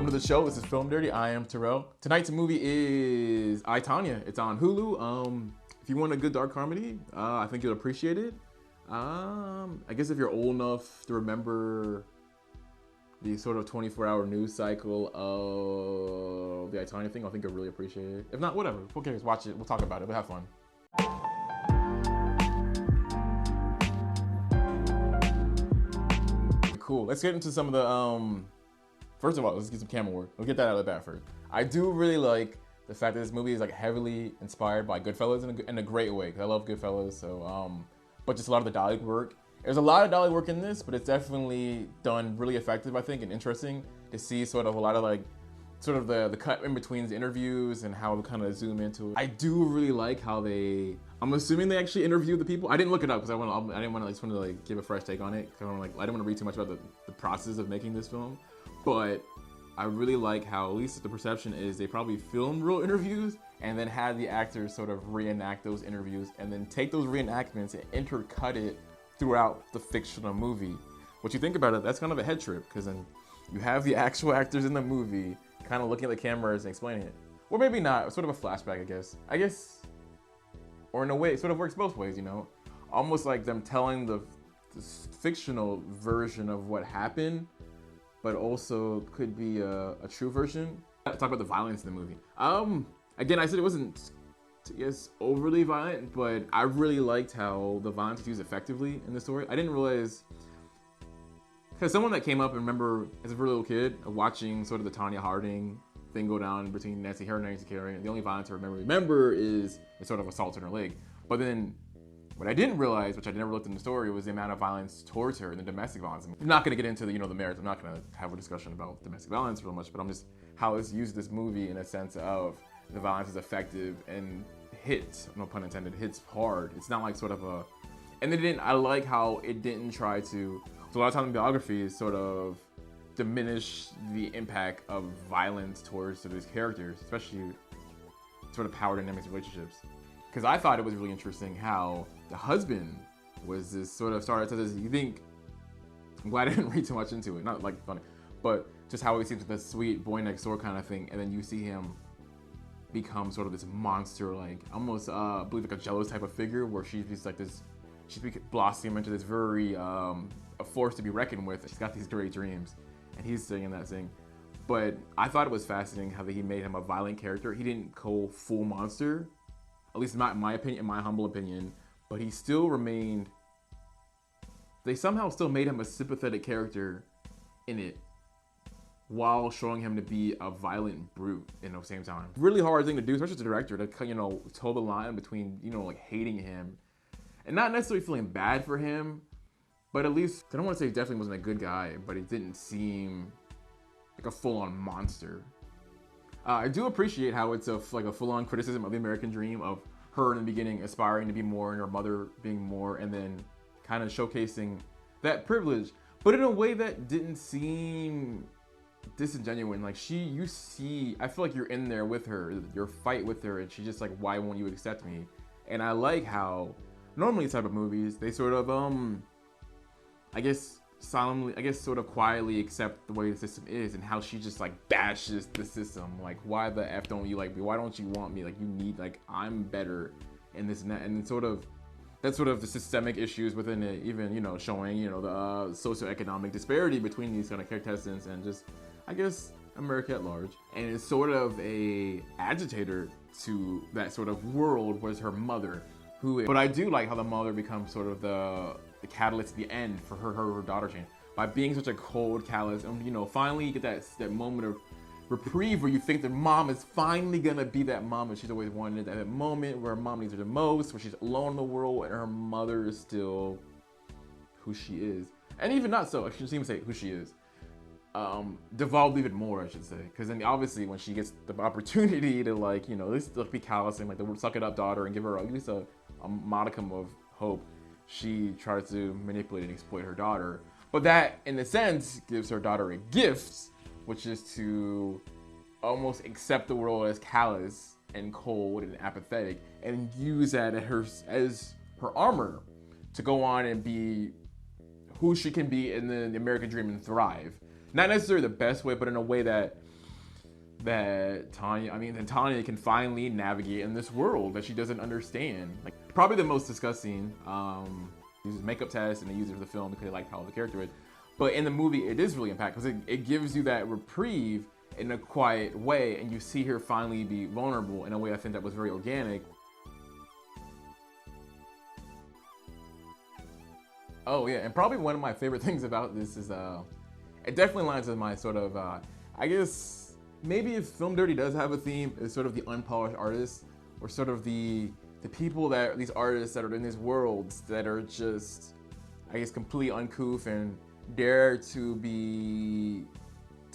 Welcome to the show. This is Film Dirty. I am Terrell. Tonight's movie is Tonya. It's on Hulu. If you want a good dark comedy, I think you'll appreciate it. I guess if you're old enough to remember the sort of 24-hour news cycle of the Tonya thing, I think you'll really appreciate it. If not, whatever. Who cares? Watch it. We'll talk about it. We'll have fun. Cool. Let's get into some of the first of all, let's get some camera work. We'll get that out of the bat first. I do really like the fact that this movie is like heavily inspired by Goodfellas in a great way, because I love Goodfellas. So, but just a lot of the dialogue work. There's a lot of dialogue work in this, but it's definitely done really effective, I think, and interesting to see sort of a lot of like, sort of the cut in between the interviews and how we kind of zoom into it. I do really like how I'm assuming they actually interviewed the people. I didn't look it up because I didn't want to like give a fresh take on it. Cause I didn't want to read too much about the process of making this film. But I really like how, at least the perception is, they probably filmed real interviews and then had the actors sort of reenact those interviews and then take those reenactments and intercut it throughout the fictional movie. What you think about it, that's kind of a head trip, because then you have the actual actors in the movie kind of looking at the cameras and explaining it. Or maybe not, sort of a flashback, I guess. Or in a way, it sort of works both ways, you know? Almost like them telling the fictional version of what happened, but also could be a true version. Talk about the violence in the movie. Again, I said it wasn't, I guess, overly violent, but I really liked how the violence was used effectively in the story. I didn't realize, because someone that came up and remember as a really little kid watching sort of the Tonya Harding thing go down between Nancy Harriet and Nancy Carey, and the only violence I remember is sort of assault on her leg. But then what I didn't realize, which I never looked in the story, was the amount of violence towards her and the domestic violence. I'm not gonna get into the merits. I'm not gonna have a discussion about domestic violence real much, but I'm just how it's used this movie in a sense of the violence is effective and hits, no pun intended, hits hard. It's not like sort of a, and I like how it didn't try to, so a lot of times in biographies sort of diminish the impact of violence towards these characters, especially sort of power dynamics relationships. Because I thought it was really interesting how the husband was this sort of started to this, you think, well, I didn't read too much into it, not like funny, but just how he seems like this sweet boy next door kind of thing, and then you see him become sort of this monster, like almost, I believe like a jealous type of figure, where she's like this, she's blossoming into this very, a force to be reckoned with. She's got these great dreams, and he's singing that thing. But I thought it was fascinating how he made him a violent character. He didn't go full monster, at least not in my opinion, in my humble opinion, but he still remained, they somehow still made him a sympathetic character in it while showing him to be a violent brute in the same time. Really hard thing to do, especially as a director, to toe the line between, like hating him and not necessarily feeling bad for him, but at least, I don't want to say he definitely wasn't a good guy, but he didn't seem like a full-on monster. I do appreciate how it's a full-on criticism of the American dream, of her in the beginning aspiring to be more and her mother being more, and then kind of showcasing that privilege, but in a way that didn't seem disingenuous. Like I feel like you're in there with her, your fight with her, and she's just like, why won't you accept me? And I like how normally type of movies, they sort of, sort of quietly accept the way the system is, and how she just like bashes the system. Like, why the F don't you like me? Why don't you want me? Like, you need, like, I'm better in this and that. And that's sort of the systemic issues within it, even, showing, the socioeconomic disparity between these kind of contestants and just, I guess, America at large. And it's sort of a agitator to that sort of world was her mother, but I do like how the mother becomes sort of the catalyst at the end for her daughter change, by being such a cold, callous, and finally you get that moment of reprieve where you think that mom is finally gonna be that mom that she's always wanted, at that moment where her mom needs her the most, where she's alone in the world and her mother is still who she is. And even not so, I shouldn't even say who she is. Devolved even more, I should say, because then obviously when she gets the opportunity to at least be callous and the suck it up daughter and give her at least a modicum of hope, she tries to manipulate and exploit her daughter. But that, in a sense, gives her daughter a gift, which is to almost accept the world as callous and cold and apathetic, and use that as her armor to go on and be who she can be in the American dream and thrive. Not necessarily the best way, but in a way that that Tonya can finally navigate in this world that she doesn't understand. Like, probably the most disgusting, uses makeup tests and they use it for the film because they like how the character is. But in the movie, it is really impactful because it gives you that reprieve in a quiet way, and you see her finally be vulnerable in a way I think that was very organic. Oh yeah, and probably one of my favorite things about this is it definitely lines with my sort of I guess maybe if Film Dirty does have a theme, it's sort of the unpolished artists, or sort of the people that these artists that are in these worlds that are just, I guess, completely uncouth and dare to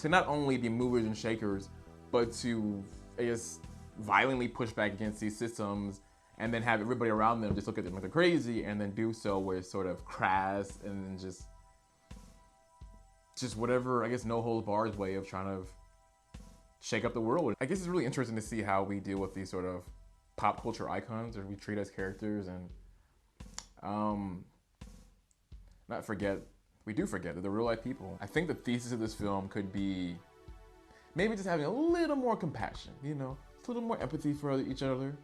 not only be movers and shakers, but to, I guess, violently push back against these systems, and then have everybody around them just look at them like they're crazy, and then do so with sort of crass and then just whatever, I guess, no holds barred way of trying to shake up the world. I guess it's really interesting to see how we deal with these sort of pop culture icons, or we treat as characters, and we do forget that they're real life people. I think the thesis of this film could be maybe just having a little more compassion, you know, just a little more empathy for each other.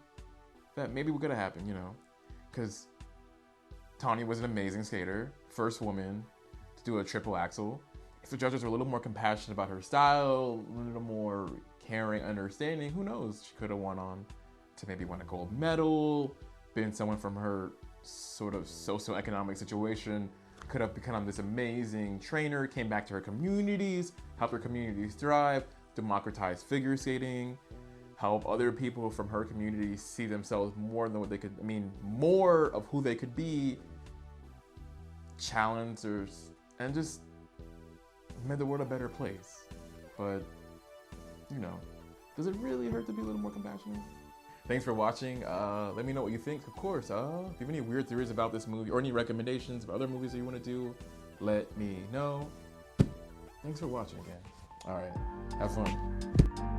That maybe what could have happened, you know, because Tonya was an amazing skater, first woman to do a triple axel. If the judges were a little more compassionate about her style, a little more caring, understanding, who knows, she could have won on to maybe win a gold medal, been someone from her sort of socioeconomic situation, could have become this amazing trainer, came back to her communities, helped her communities thrive, democratize figure skating, help other people from her community see themselves more than what they could, more of who they could be, challengers, and just made the world a better place. But, you know, does it really hurt to be a little more compassionate? Thanks for watching. Let me know what you think. Of course, if you have any weird theories about this movie or any recommendations of other movies that you want to do, let me know. Thanks for watching again. All right, have fun.